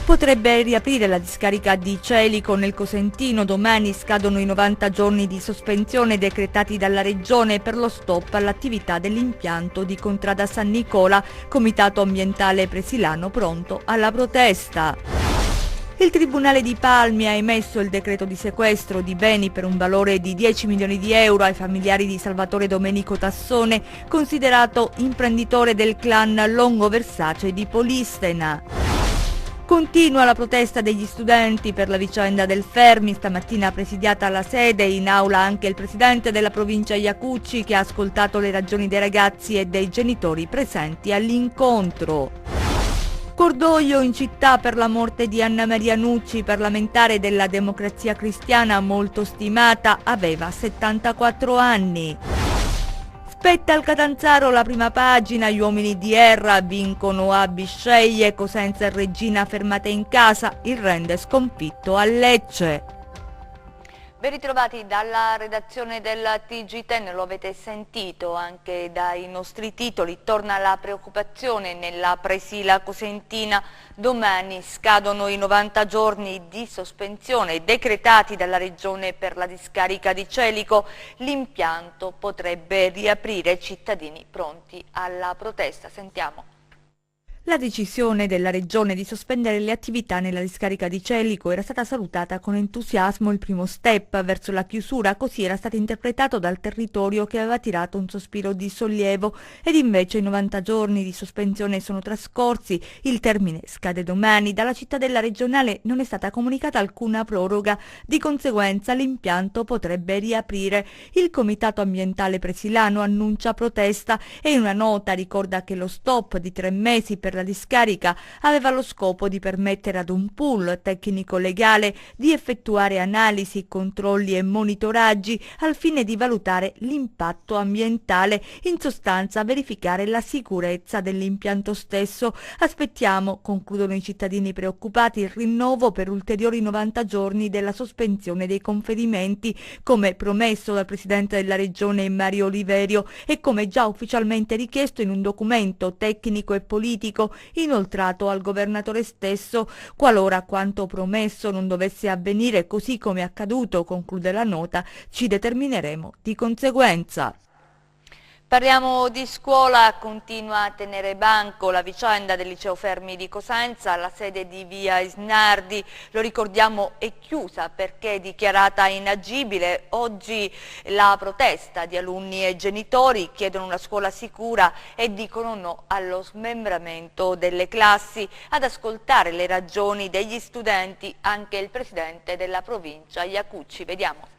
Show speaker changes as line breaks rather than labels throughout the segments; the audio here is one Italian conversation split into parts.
Potrebbe riaprire la discarica di Celico nel Cosentino. Domani scadono i 90 giorni di sospensione decretati dalla Regione per lo stop all'attività dell'impianto di Contrada San Nicola. Comitato ambientale presilano pronto alla protesta. Il Tribunale di Palmi ha emesso il decreto di sequestro di beni per un valore di 10 milioni di euro ai familiari di Salvatore Domenico Tassone, considerato imprenditore del clan Longo Versace di Polistena. Continua la protesta degli studenti per la vicenda del Fermi. Stamattina presidiata alla sede, in aula anche il presidente della provincia Iacucci, che ha ascoltato le ragioni dei ragazzi e dei genitori presenti all'incontro. Cordoglio in città per la morte di Anna Maria Nucci, parlamentare della Democrazia Cristiana molto stimata, aveva 74 anni. Spetta al Catanzaro la prima pagina, gli uomini di Erra vincono a Bisceglie, Cosenza e Regina fermate in casa, il rende sconfitto a Lecce. Ben ritrovati dalla redazione del TG10, lo avete sentito anche dai nostri titoli, torna la preoccupazione nella presila cosentina. Domani scadono i 90 giorni di sospensione decretati dalla Regione per la discarica di Celico. L'impianto potrebbe riaprire, cittadini pronti alla protesta. Sentiamo. La decisione della Regione di sospendere le attività nella discarica di Celico era stata salutata con entusiasmo. Il primo step verso la chiusura, così era stato interpretato dal territorio, che aveva tirato un sospiro di sollievo, ed invece i 90 giorni di sospensione sono trascorsi, il termine scade domani, dalla cittadella regionale non è stata comunicata alcuna proroga, di conseguenza l'impianto potrebbe riaprire. Il Comitato Ambientale Presilano annuncia protesta e in una nota ricorda che lo stop di 3 mesi per la discarica aveva lo scopo di permettere ad un pool tecnico-legale di effettuare analisi, controlli e monitoraggi al fine di valutare l'impatto ambientale, in sostanza verificare la sicurezza dell'impianto stesso. Aspettiamo, concludono i cittadini preoccupati, il rinnovo per ulteriori 90 giorni della sospensione dei conferimenti, come promesso dal Presidente della Regione Mario Oliverio e come già ufficialmente richiesto in un documento tecnico e politico inoltrato al governatore stesso. Qualora quanto promesso non dovesse avvenire così come accaduto, conclude la nota, ci determineremo di conseguenza. Parliamo di scuola, continua a tenere banco la vicenda del liceo Fermi di Cosenza. La sede di via Isnardi, lo ricordiamo, è chiusa perché dichiarata inagibile. Oggi la protesta di alunni e genitori chiedono una scuola sicura e dicono no allo smembramento delle classi. Ad ascoltare le ragioni degli studenti anche il presidente della provincia Iacucci. Vediamo.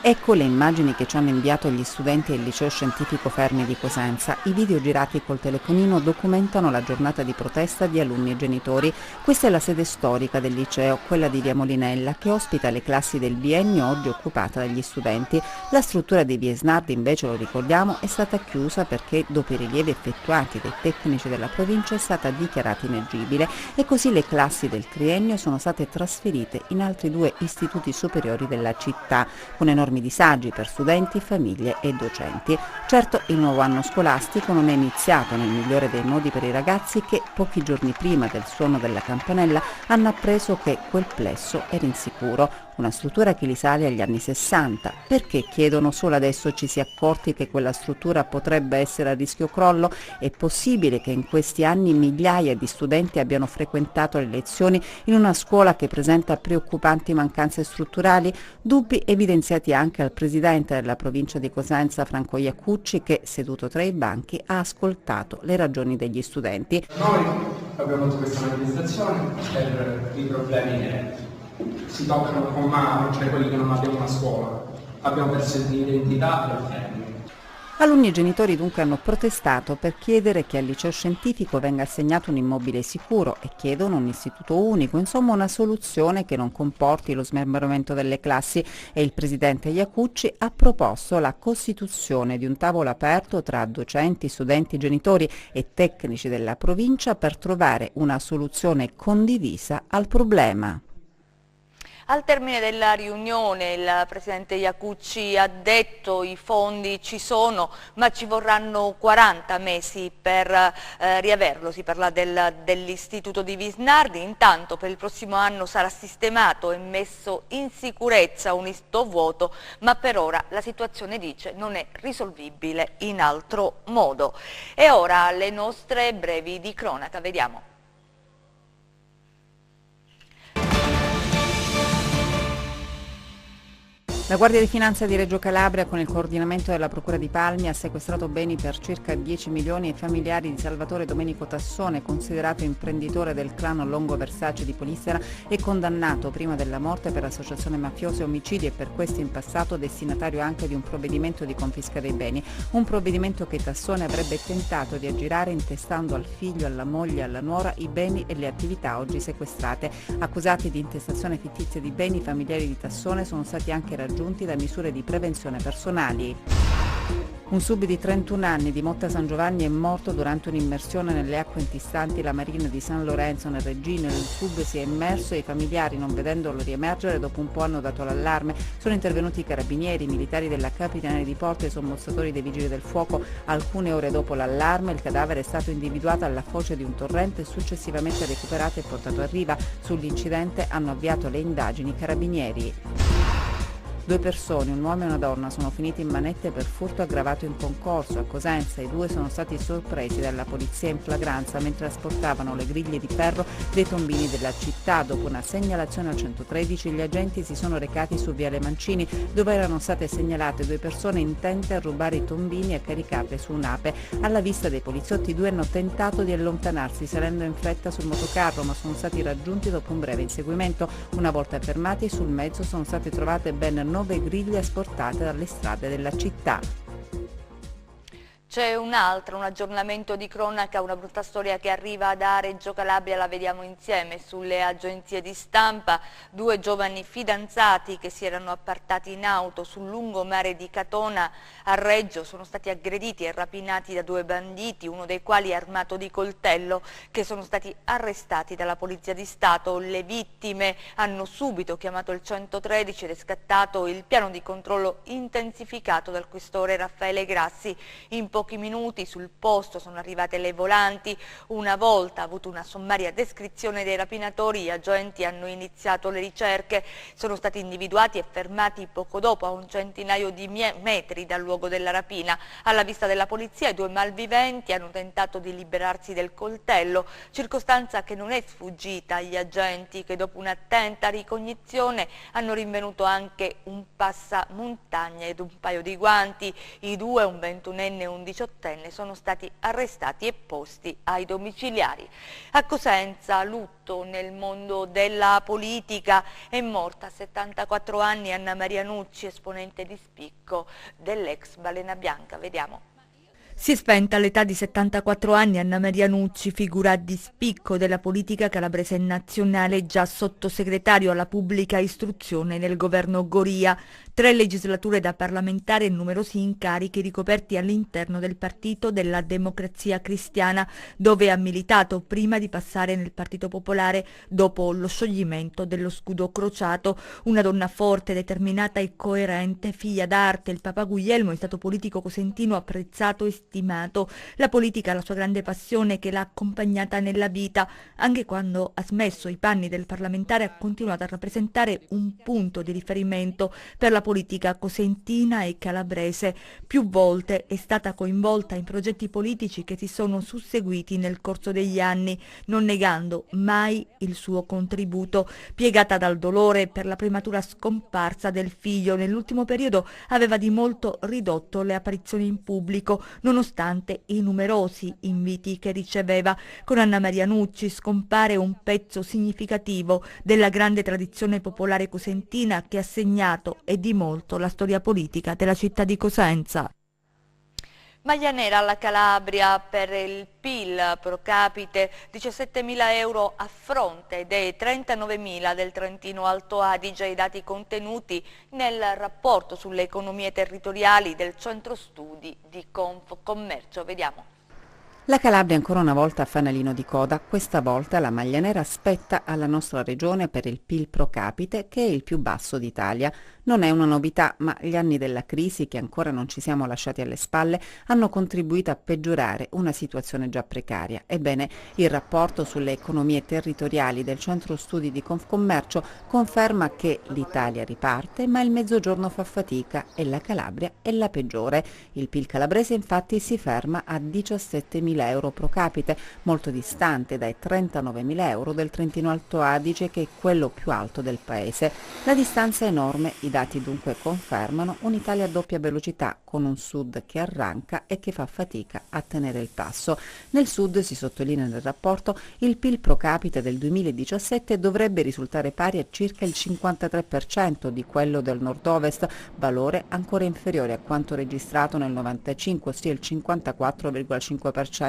Ecco le immagini che ci hanno inviato gli studenti del liceo scientifico Fermi di Cosenza. I video girati col telefonino documentano la giornata di protesta di alunni e genitori. Questa è la sede storica del liceo, quella di via Molinella, che ospita le classi del biennio, oggi occupata dagli studenti. La struttura di via Snardi, invece, lo ricordiamo, è stata chiusa perché dopo i rilievi effettuati dai tecnici della provincia è stata dichiarata inagibile e così le classi del triennio sono state trasferite in altri 2 istituti superiori della città, con enormi disagi per studenti, famiglie e docenti. Certo, il nuovo anno scolastico non è iniziato nel migliore dei modi per i ragazzi che pochi giorni prima del suono della campanella hanno appreso che quel plesso era insicuro, una struttura che risale agli anni 60. Perché chiedono solo adesso ci si è accorti che quella struttura potrebbe essere a rischio crollo? È possibile che in questi anni migliaia di studenti abbiano frequentato le lezioni in una scuola che presenta preoccupanti mancanze strutturali? Dubbi evidenziati anche al presidente della provincia di Cosenza, Franco Iacucci, che, seduto tra i banchi, ha ascoltato le ragioni degli studenti.
Noi abbiamo fatto questa manifestazione per i problemi che si toccano con mano, cioè quelli che non abbiamo una scuola. Abbiamo perso l'identità del Fermi.
Alunni e genitori dunque hanno protestato per chiedere che al liceo scientifico venga assegnato un immobile sicuro e chiedono un istituto unico, insomma una soluzione che non comporti lo smembramento delle classi, e il presidente Iacucci ha proposto la costituzione di un tavolo aperto tra docenti, studenti, genitori e tecnici della provincia per trovare una soluzione condivisa al problema.
Al termine della riunione il Presidente Iaccucci ha detto i fondi ci sono ma ci vorranno 40 mesi per riaverlo, si parla dell'istituto di Visnardi. Intanto per il prossimo anno sarà sistemato e messo in sicurezza un istituto vuoto, ma per ora la situazione, dice, non è risolvibile in altro modo. E ora le nostre brevi di cronaca, vediamo.
La Guardia di Finanza di Reggio Calabria, con il coordinamento della Procura di Palmi, ha sequestrato beni per circa 10 milioni ai familiari di Salvatore Domenico Tassone, considerato imprenditore del clan Longo Versace di Polissera e condannato prima della morte per associazione mafiosa e omicidi, e per questo in passato destinatario anche di un provvedimento di confisca dei beni. Un provvedimento che Tassone avrebbe tentato di aggirare intestando al figlio, alla moglie e alla nuora i beni e le attività oggi sequestrate. Accusati di intestazione fittizia di beni, i familiari di Tassone sono stati anche raggiunti da misure di prevenzione personali. Un sub di 31 anni di Motta San Giovanni è morto durante un'immersione nelle acque antistanti la marina di San Lorenzo nel Reggino. Il sub si è immerso e i familiari, non vedendolo riemergere, dopo un po' hanno dato l'allarme. Sono intervenuti i carabinieri, i militari della Capitaneria di Porto e i sommozzatori dei vigili del fuoco. Alcune ore dopo l'allarme il cadavere è stato individuato alla foce di un torrente e successivamente recuperato e portato a riva. Sull'incidente hanno avviato le indagini i carabinieri. 2 persone, un uomo e una donna, sono finiti in manette per furto aggravato in concorso a Cosenza. I 2 sono stati sorpresi dalla polizia in flagranza mentre asportavano le griglie di ferro dei tombini della città. Dopo una segnalazione al 113 gli agenti si sono recati su Viale Mancini, dove erano state segnalate 2 persone intente a rubare i tombini e a caricarle su un'ape. Alla vista dei poliziotti i 2 hanno tentato di allontanarsi salendo in fretta sul motocarro, ma sono stati raggiunti dopo un breve inseguimento. Una volta fermati sul mezzo sono state trovate ben 9 griglie asportate dalle strade della città.
C'è un aggiornamento di cronaca, una brutta storia che arriva da Reggio Calabria, la vediamo insieme sulle agenzie di stampa. 2 giovani fidanzati che si erano appartati in auto sul lungomare di Catona a Reggio sono stati aggrediti e rapinati da 2 banditi, uno dei quali armato di coltello, che sono stati arrestati dalla Polizia di Stato. Le vittime hanno subito chiamato il 113 ed è scattato il piano di controllo intensificato dal questore Raffaele Grassi. In pochi minuti sul posto sono arrivate le volanti. Una volta avuto una sommaria descrizione dei rapinatori, gli agenti hanno iniziato le ricerche. Sono stati individuati e fermati poco dopo a un centinaio di metri dal luogo della rapina. Alla vista della polizia i 2 malviventi hanno tentato di liberarsi del coltello, circostanza che non è sfuggita agli agenti, che dopo un'attenta ricognizione hanno rinvenuto anche un passamontagna ed un paio di guanti. I 2, un 21enne e un 18enne, sono stati arrestati e posti ai domiciliari. A Cosenza, lutto nel mondo della politica. È morta a 74 anni Anna Maria Nucci, esponente di spicco dell'ex Balena Bianca. Vediamo. Si è spenta all'età di 74 anni Anna Maria Nucci, figura di spicco della politica calabrese e nazionale, già sottosegretario alla pubblica istruzione nel governo Goria. 3 legislature da parlamentare e numerosi incarichi ricoperti all'interno del Partito della Democrazia Cristiana, dove ha militato prima di passare nel Partito Popolare dopo lo scioglimento dello scudo crociato. Una donna forte, determinata e coerente, figlia d'arte. Il Papa Guglielmo è stato politico cosentino apprezzato e stimato. La politica è la sua grande passione che l'ha accompagnata nella vita. Anche quando ha smesso i panni del parlamentare ha continuato a rappresentare un punto di riferimento per la politica cosentina e calabrese. Più volte è stata coinvolta in progetti politici che si sono susseguiti nel corso degli anni, non negando mai il suo contributo. Piegata dal dolore per la prematura scomparsa del figlio, nell'ultimo periodo aveva di molto ridotto le apparizioni in pubblico, nonostante i numerosi inviti che riceveva. Con Anna Maria Nucci scompare un pezzo significativo della grande tradizione popolare cosentina che ha segnato e di molto la storia politica della città di Cosenza. Maglia nera alla Calabria per il PIL pro capite, 17.000 euro a fronte dei 39.000 del Trentino Alto Adige, i dati contenuti nel rapporto sulle economie territoriali del Centro Studi di Confcommercio. Vediamo.
La Calabria ancora una volta fanalino di coda, questa volta la maglia nera spetta alla nostra regione per il PIL pro capite che è il più basso d'Italia. Non è una novità, ma gli anni della crisi che ancora non ci siamo lasciati alle spalle hanno contribuito a peggiorare una situazione già precaria. Ebbene, il rapporto sulle economie territoriali del Centro Studi di Confcommercio conferma che l'Italia riparte, ma il Mezzogiorno fa fatica e la Calabria è la peggiore. Il PIL calabrese infatti si ferma a 17.000 euro pro capite, molto distante dai 39.000 euro del Trentino Alto Adige, che è quello più alto del paese. La distanza è enorme, i dati dunque confermano un'Italia a doppia velocità, con un sud che arranca e che fa fatica a tenere il passo. Nel sud, si sottolinea nel rapporto, il PIL pro capite del 2017 dovrebbe risultare pari a circa il 53% di quello del nord-ovest, valore ancora inferiore a quanto registrato nel 95, ossia il 54,5%.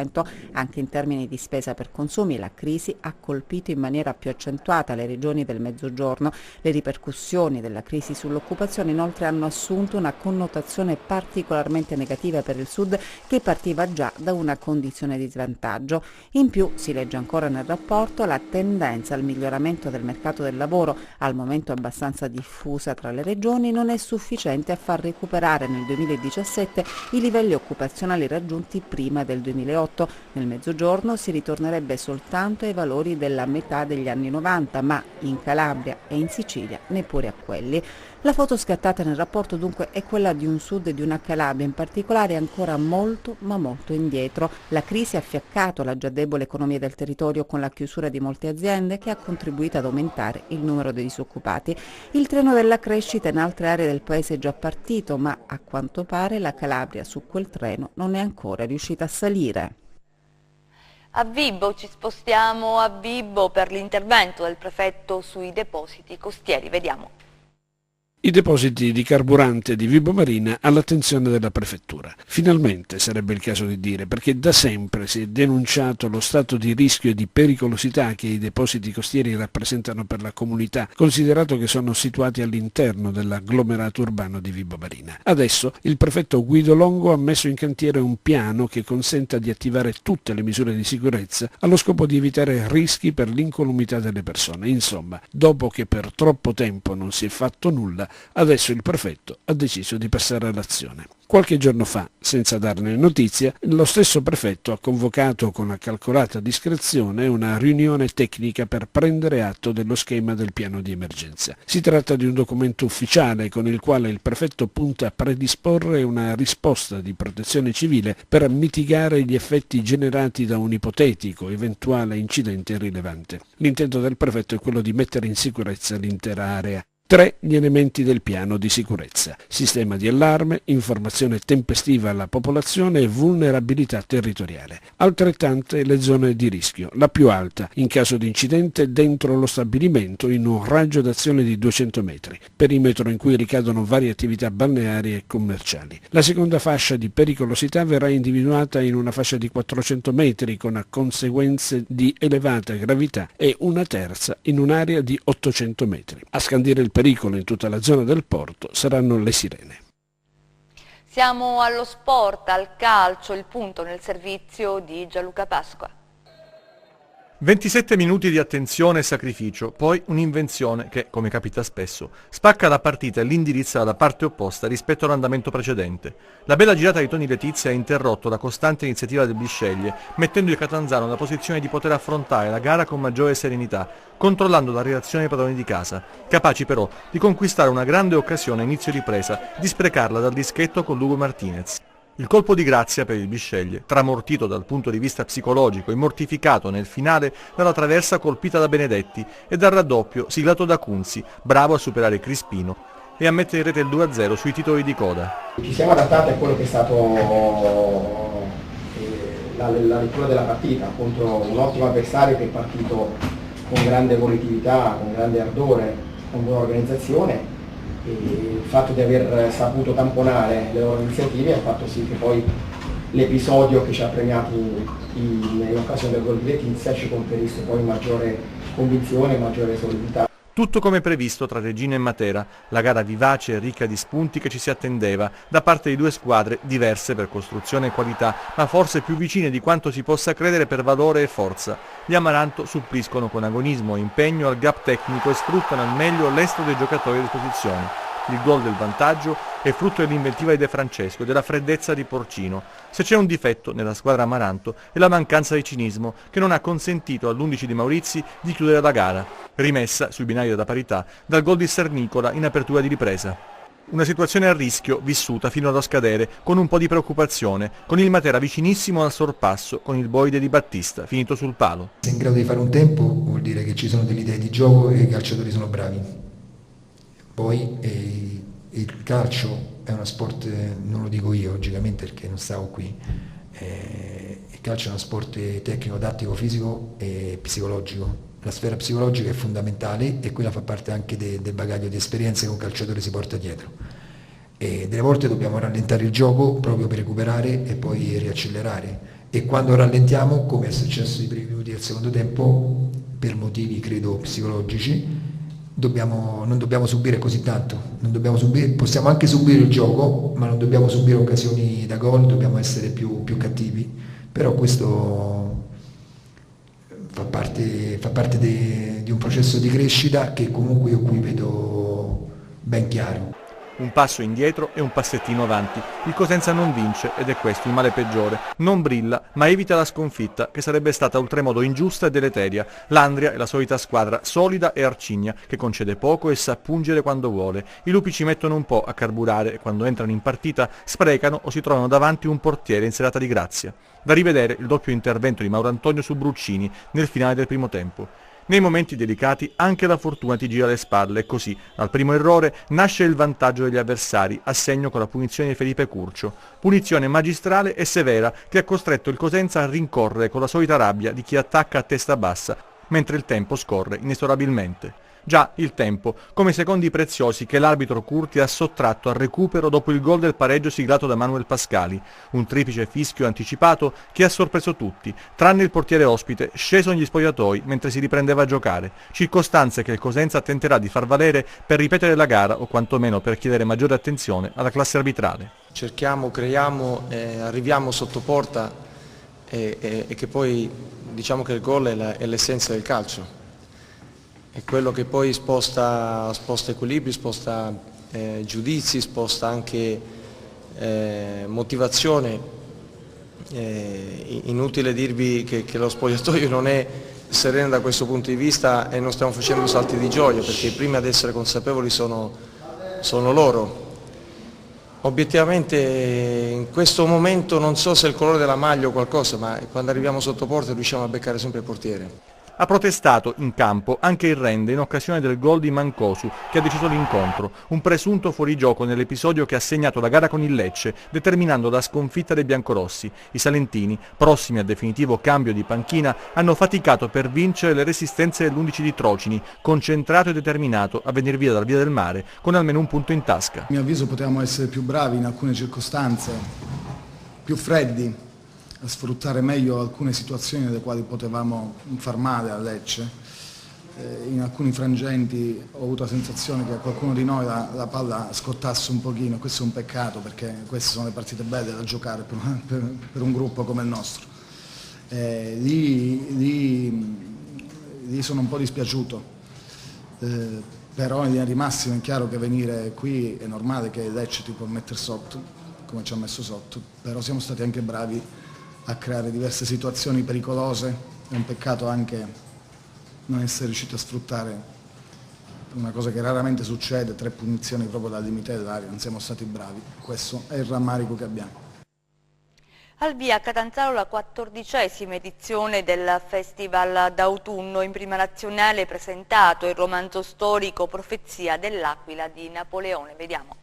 Anche in termini di spesa per consumi la crisi ha colpito in maniera più accentuata le regioni del Mezzogiorno. Le ripercussioni della crisi sull'occupazione inoltre hanno assunto una connotazione particolarmente negativa per il Sud, che partiva già da una condizione di svantaggio. In più, si legge ancora nel rapporto, la tendenza al miglioramento del mercato del lavoro, al momento abbastanza diffusa tra le regioni, non è sufficiente a far recuperare nel 2017 i livelli occupazionali raggiunti prima del 2008. Nel Mezzogiorno si ritornerebbe soltanto ai valori della metà degli anni 90, ma in Calabria e in Sicilia neppure a quelli. La foto scattata nel rapporto dunque è quella di un Sud e di una Calabria in particolare ancora molto ma molto indietro. La crisi ha fiaccato la già debole economia del territorio con la chiusura di molte aziende, che ha contribuito ad aumentare il numero dei disoccupati. Il treno della crescita in altre aree del paese è già partito, ma a quanto pare la Calabria su quel treno non è ancora riuscita a salire.
A Vibo, ci spostiamo a Vibo per l'intervento del prefetto sui depositi costieri. Vediamo.
I depositi di carburante di Vibo Marina all'attenzione della prefettura. Finalmente, sarebbe il caso di dire, perché da sempre si è denunciato lo stato di rischio e di pericolosità che i depositi costieri rappresentano per la comunità, considerato che sono situati all'interno dell'agglomerato urbano di Vibo Marina. Adesso il prefetto Guido Longo ha messo in cantiere un piano che consenta di attivare tutte le misure di sicurezza allo scopo di evitare rischi per l'incolumità delle persone. Insomma, dopo che per troppo tempo non si è fatto nulla, adesso il prefetto ha deciso di passare all'azione. Qualche giorno fa, senza darne notizia, lo stesso prefetto ha convocato con una calcolata discrezione una riunione tecnica per prendere atto dello schema del piano di emergenza. Si tratta di un documento ufficiale con il quale il prefetto punta a predisporre una risposta di protezione civile per mitigare gli effetti generati da un ipotetico eventuale incidente rilevante. L'intento del prefetto è quello di mettere in sicurezza l'intera area. 3 gli elementi del piano di sicurezza: sistema di allarme, informazione tempestiva alla popolazione e vulnerabilità territoriale. Altrettante le zone di rischio, la più alta in caso di incidente dentro lo stabilimento in un raggio d'azione di 200 metri, perimetro in cui ricadono varie attività balneari e commerciali. La seconda fascia di pericolosità verrà individuata in una fascia di 400 metri con conseguenze di elevata gravità e una terza in un'area di 800 metri. A scandire il pericolo in tutta la zona del porto saranno le sirene.
Siamo allo sport, al calcio, il punto nel servizio di Gianluca Pasqua.
27 minuti di attenzione e sacrificio, poi un'invenzione che, come capita spesso, spacca la partita e l'indirizza dalla parte opposta rispetto all'andamento precedente. La bella girata di Toni Letizia ha interrotto la costante iniziativa del Bisceglie, mettendo il Catanzaro nella posizione di poter affrontare la gara con maggiore serenità, controllando la reazione dei padroni di casa, capaci però di conquistare una grande occasione a inizio ripresa, di sprecarla dal dischetto con Lugo Martinez. Il colpo di grazia per il Bisceglie, tramortito dal punto di vista psicologico e mortificato nel finale dalla traversa colpita da Benedetti e dal raddoppio siglato da Cunzi, bravo a superare Crispino e a mettere in rete il 2-0 sui titoli di coda.
Ci siamo adattati a quello che è stato la lettura della partita contro un ottimo avversario che è partito con grande volatilità, con grande ardore, con buona organizzazione. E il fatto di aver saputo tamponare le loro iniziative ha fatto sì che poi l'episodio che ci ha premiati in occasione del gol di Letizia ci conferisse poi maggiore convinzione e maggiore solidità.
Tutto come previsto tra Reggina e Matera, la gara vivace e ricca di spunti che ci si attendeva da parte di due squadre diverse per costruzione e qualità, ma forse più vicine di quanto si possa credere per valore e forza. Gli Amaranto suppliscono con agonismo e impegno al gap tecnico e sfruttano al meglio l'estro dei giocatori a disposizione. Il gol del vantaggio è frutto dell'inventiva di De Francesco e della freddezza di Porcino. Se c'è un difetto nella squadra Amaranto è la mancanza di cinismo che non ha consentito all'11 di Maurizi di chiudere la gara, rimessa sui binari della parità dal gol di Sernicola in apertura di ripresa. Una situazione a rischio vissuta fino allo scadere con un po' di preoccupazione, con il Matera vicinissimo al sorpasso con il Boide di Battista finito sul palo.
Se è in grado di fare un tempo vuol dire che ci sono delle idee di gioco e i calciatori sono bravi. Poi il calcio è uno sport, non lo dico io logicamente perché non stavo qui, il calcio è uno sport tecnico, tattico, fisico e psicologico. La sfera psicologica è fondamentale e quella fa parte anche del bagaglio di esperienze che un calciatore si porta dietro. E delle volte dobbiamo rallentare il gioco proprio per recuperare e poi riaccelerare. E quando rallentiamo, come è successo nei primi minuti del secondo tempo, per motivi credo psicologici, non dobbiamo subire così tanto, possiamo anche subire il gioco, ma non dobbiamo subire occasioni da gol, dobbiamo essere più cattivi, però questo fa parte di un processo di crescita che comunque io qui vedo ben chiaro.
Un passo indietro e un passettino avanti. Il Cosenza non vince ed è questo il male peggiore. Non brilla, ma evita la sconfitta, che sarebbe stata oltremodo ingiusta e deleteria. L'Andria è la solita squadra solida e arcigna, che concede poco e sa pungere quando vuole. I lupi ci mettono un po' a carburare e quando entrano in partita sprecano o si trovano davanti un portiere in serata di grazia. Da rivedere il doppio intervento di Mauro Antonio su Bruccini nel finale del primo tempo. Nei momenti delicati anche la fortuna ti gira le spalle e così, dal primo errore, nasce il vantaggio degli avversari, a segno con la punizione di Felipe Curcio. Punizione magistrale e severa che ha costretto il Cosenza a rincorrere con la solita rabbia di chi attacca a testa bassa, mentre il tempo scorre inesorabilmente. Già il tempo, come secondi preziosi che l'arbitro Curti ha sottratto al recupero dopo il gol del pareggio siglato da Manuel Pascali, un triplice fischio anticipato che ha sorpreso tutti, tranne il portiere ospite sceso negli spogliatoi mentre si riprendeva a giocare, circostanze che il Cosenza tenterà di far valere per ripetere la gara o quantomeno per chiedere maggiore attenzione alla classe arbitrale.
Cerchiamo, creiamo, arriviamo sotto porta e che poi diciamo che il gol è l'essenza del calcio. È quello che poi sposta equilibri, sposta giudizi, sposta anche motivazione. Inutile dirvi che lo spogliatoio non è sereno da questo punto di vista e non stiamo facendo salti di gioia perché i primi ad essere consapevoli sono loro. Obiettivamente in questo momento non so se è il colore della maglia o qualcosa, ma quando arriviamo sotto porta riusciamo a beccare sempre il portiere.
Ha protestato in campo anche il Rende in occasione del gol di Mancosu che ha deciso l'incontro, un presunto fuorigioco nell'episodio che ha segnato la gara con il Lecce, determinando la sconfitta dei biancorossi. I salentini, prossimi al definitivo cambio di panchina, hanno faticato per vincere le resistenze dell'11 di Trocini, concentrato e determinato a venire via dalla Via del Mare con almeno un punto in tasca.
A mio avviso potevamo essere più bravi in alcune circostanze, più freddi, a sfruttare meglio alcune situazioni nelle quali potevamo far male a Lecce. In alcuni frangenti ho avuto la sensazione che a qualcuno di noi la palla scottasse un pochino, questo è un peccato perché queste sono le partite belle da giocare per un gruppo come il nostro. Lì sono un po' dispiaciuto, però in linea di massima è chiaro che venire qui è normale che Lecce ti può mettere sotto, come ci ha messo sotto, però siamo stati anche bravi a creare diverse situazioni pericolose, è un peccato anche non essere riusciti a sfruttare una cosa che raramente succede, 3 punizioni proprio dal limite dell'area, non siamo stati bravi, questo è il rammarico che abbiamo.
Al via a Catanzaro la 14ª edizione del Festival d'autunno. In prima nazionale presentato il romanzo storico Profezia dell'Aquila di Napoleone. Vediamo.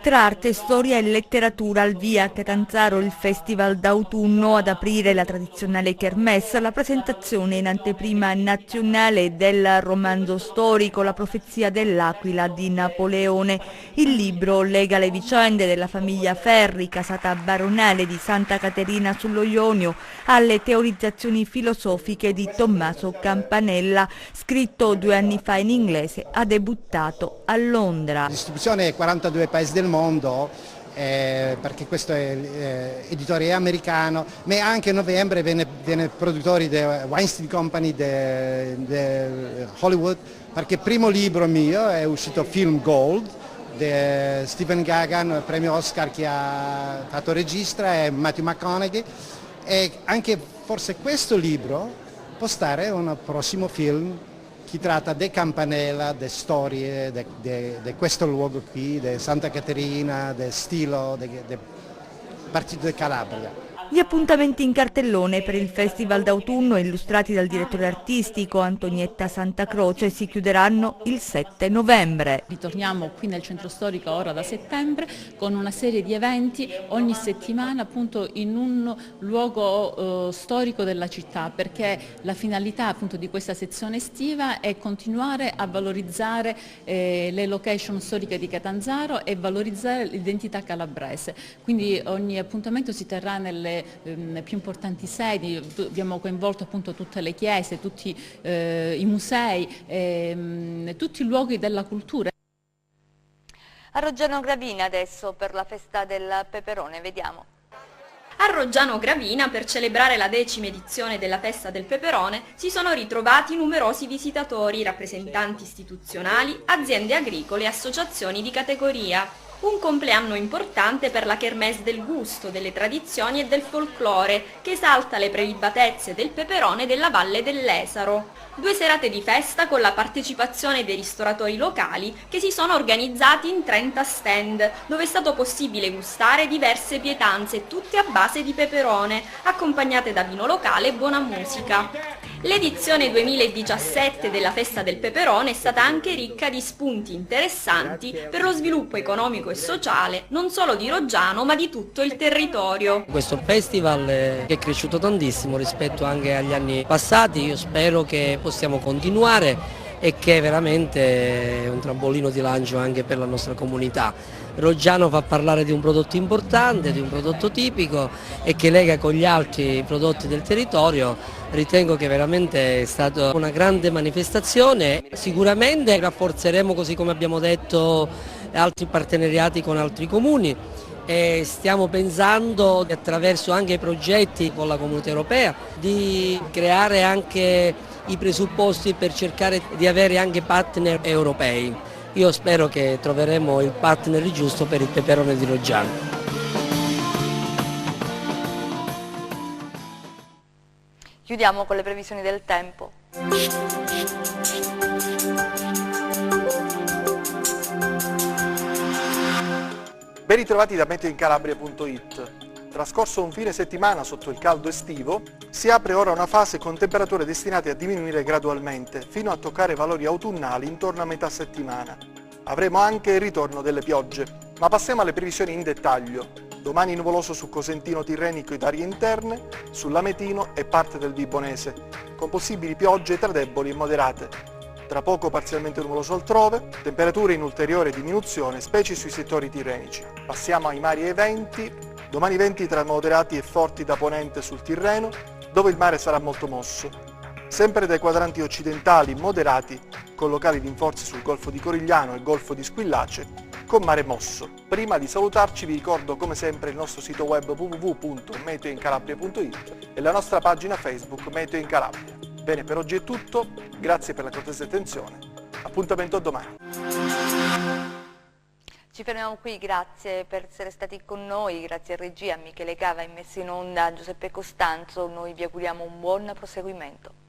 Tra arte, storia e letteratura al via a Catanzaro il Festival d'autunno, ad aprire la tradizionale kermesse, la presentazione in anteprima nazionale del romanzo storico La profezia dell'Aquila di Napoleone. Il libro lega le vicende della famiglia Ferri, casata baronale di Santa Caterina sullo Ionio, alle teorizzazioni filosofiche di Tommaso Campanella. Scritto 2 anni fa in inglese, ha debuttato a Londra.
Distribuzione in 42 paesi del mondo, perché questo è editore americano, ma anche a novembre viene produttori della Weinstein Company di Hollywood, perché il primo libro mio è uscito Film Gold, di Stephen Gagan, premio Oscar che ha fatto regista, e Matthew McConaughey, e anche forse questo libro può stare un prossimo film che tratta di Campanella, di storie di questo luogo qui, di Santa Caterina, del stilo, del partito di Calabria.
Gli appuntamenti in cartellone per il Festival d'autunno, illustrati dal direttore artistico Antonietta Santacroce, si chiuderanno il 7 novembre.
Ritorniamo qui nel centro storico ora da settembre con una serie di eventi ogni settimana appunto in un luogo storico della città, perché la finalità appunto di questa sezione estiva è continuare a valorizzare le location storiche di Catanzaro e valorizzare l'identità calabrese. Quindi ogni appuntamento si terrà nelle più importanti sedi, abbiamo coinvolto appunto tutte le chiese, tutti i musei, tutti i luoghi della cultura.
A Roggiano Gravina adesso per la festa del peperone, vediamo.
A Roggiano Gravina, per celebrare la 10ª edizione della Festa del Peperone, si sono ritrovati numerosi visitatori, rappresentanti istituzionali, aziende agricole e associazioni di categoria. Un compleanno importante per la Kermesse del gusto, delle tradizioni e del folklore, che esalta le prelibatezze del peperone della Valle dell'Esaro. 2 serate di festa con la partecipazione dei ristoratori locali che si sono organizzati in 30 stand, dove è stato possibile gustare diverse pietanze, tutte a base di peperone, accompagnate da vino locale e buona musica. L'edizione 2017 della Festa del Peperone è stata anche ricca di spunti interessanti per lo sviluppo economico e sociale non solo di Roggiano ma di tutto il territorio.
Questo festival è cresciuto tantissimo rispetto anche agli anni passati, io spero che possiamo continuare e che è veramente un trampolino di lancio anche per la nostra comunità. Roggiano fa parlare di un prodotto importante, di un prodotto tipico e che lega con gli altri prodotti del territorio. Ritengo che veramente è stata una grande manifestazione, sicuramente rafforzeremo, così come abbiamo detto, altri partenariati con altri comuni e stiamo pensando, attraverso anche i progetti con la Comunità Europea, di creare anche i presupposti per cercare di avere anche partner europei. Io spero che troveremo il partner giusto per il peperone di Roggiano.
Chiudiamo con le previsioni del tempo.
Ben ritrovati da meteoincalabria.it. Trascorso un fine settimana sotto il caldo estivo, si apre ora una fase con temperature destinate a diminuire gradualmente, fino a toccare valori autunnali intorno a metà settimana. Avremo anche il ritorno delle piogge, ma passiamo alle previsioni in dettaglio. Domani nuvoloso su Cosentino Tirrenico ed aree interne, sull'Ametino e parte del Vibonese, con possibili piogge tra deboli e moderate. Tra poco parzialmente nuvoloso altrove, temperature in ulteriore diminuzione, specie sui settori tirrenici. Passiamo ai mari e ai venti. Domani venti tra moderati e forti da ponente sul Tirreno, dove il mare sarà molto mosso. Sempre dai quadranti occidentali moderati, con locali rinforzi sul Golfo di Corigliano e Golfo di Squillace, con mare mosso. Prima di salutarci vi ricordo come sempre il nostro sito web www.meteoincalabria.it e la nostra pagina Facebook Meteo in Calabria. Bene, per oggi è tutto, grazie per la cortese attenzione, appuntamento a domani.
Ci fermiamo qui, grazie per essere stati con noi, grazie a regia, Michele Cava e messo in onda Giuseppe Costanzo, noi vi auguriamo un buon proseguimento.